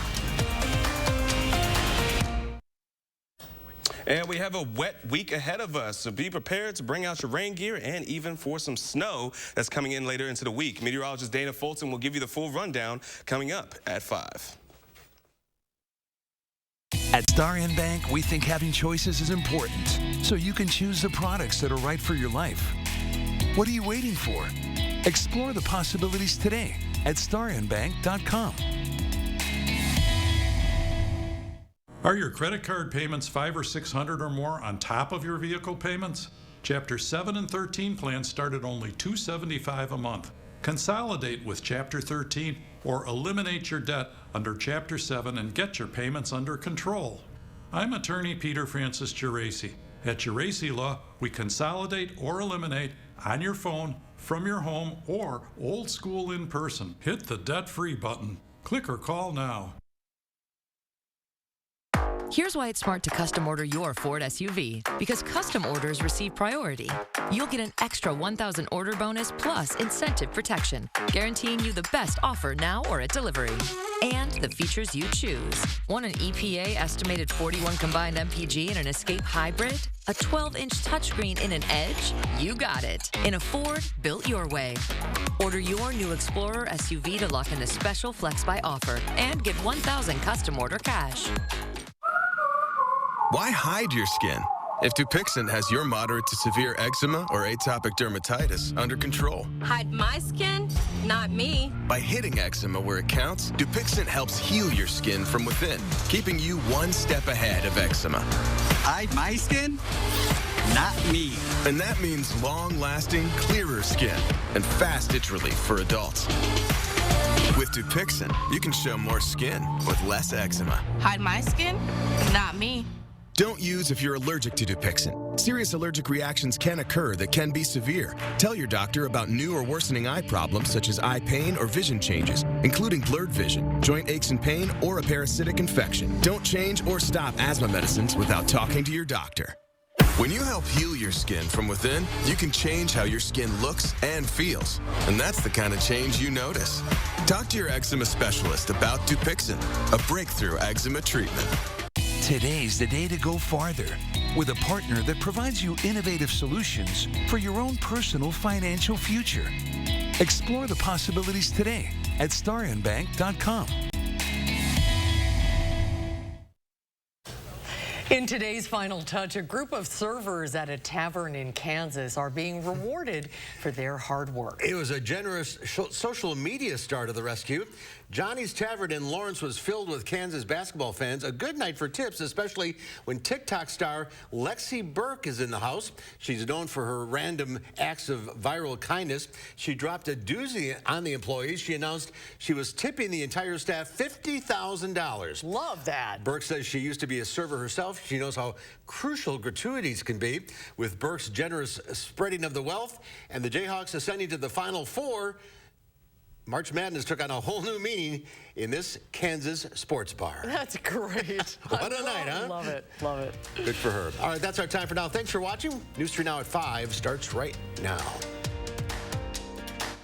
And we have a wet week ahead of us, so be prepared to bring out your rain gear and even for some snow that's coming in later into the week. Meteorologist Dana Fulton will give you the full rundown coming up at 5. At Star N Bank, we think having choices is important, so you can choose the products that are right for your life. What are you waiting for? Explore the possibilities today at starnbank.com. Are your credit card payments $500 or $600 or more on top of your vehicle payments? Chapter 7 and 13 plans start at only $275 a month. Consolidate with Chapter 13 or eliminate your debt under Chapter 7 and get your payments under control. I'm attorney Peter Francis Geraci. At Geraci Law, we consolidate or eliminate on your phone, from your home, or old school in person. Hit the debt-free button. Click or call now. Here's why it's smart to custom order your Ford SUV. Because custom orders receive priority. You'll get an extra $1,000 order bonus plus incentive protection, guaranteeing you the best offer now or at delivery. And the features you choose. Want an EPA estimated 41 combined MPG in an Escape Hybrid? A 12-inch touchscreen in an Edge? You got it. In a Ford, built your way. Order your new Explorer SUV to lock in the special Flex Buy offer and get $1,000 custom order cash. Why hide your skin if Dupixent has your moderate to severe eczema or atopic dermatitis under control? Hide my skin? Not me. By hitting eczema where it counts, Dupixent helps heal your skin from within, keeping you one step ahead of eczema. Hide my skin? Not me. And that means long-lasting, clearer skin and fast itch relief for adults. With Dupixent, you can show more skin with less eczema. Hide my skin? Not me. Don't use if you're allergic to Dupixent. Serious allergic reactions can occur that can be severe. Tell your doctor about new or worsening eye problems such as eye pain or vision changes, including blurred vision, joint aches and pain, or a parasitic infection. Don't change or stop asthma medicines without talking to your doctor. When you help heal your skin from within, you can change how your skin looks and feels. And that's the kind of change you notice. Talk to your eczema specialist about Dupixent, a breakthrough eczema treatment. Today's the day to go farther with a partner that provides you innovative solutions for your own personal financial future. Explore the possibilities today at starnbank.com. In today's Final Touch, a group of servers at a tavern in Kansas are being rewarded for their hard work. It was a generous social media start of the rescue. Johnny's Tavern in Lawrence was filled with Kansas basketball fans. A good night for tips, especially when TikTok star Lexi Burke is in the house. She's known for her random acts of viral kindness. She dropped a doozy on the employees. She announced she was tipping the entire staff $50,000. Love that. Burke says she used to be a server herself. She knows how crucial gratuities can be. With Burke's generous spreading of the wealth and the Jayhawks ascending to the Final Four, March Madness took on a whole new meaning in this Kansas sports bar. That's great. What a night, huh? Love it. Love it. Good for her. All right, that's our time for now. Thanks for watching. News 3 Now at 5 starts right now.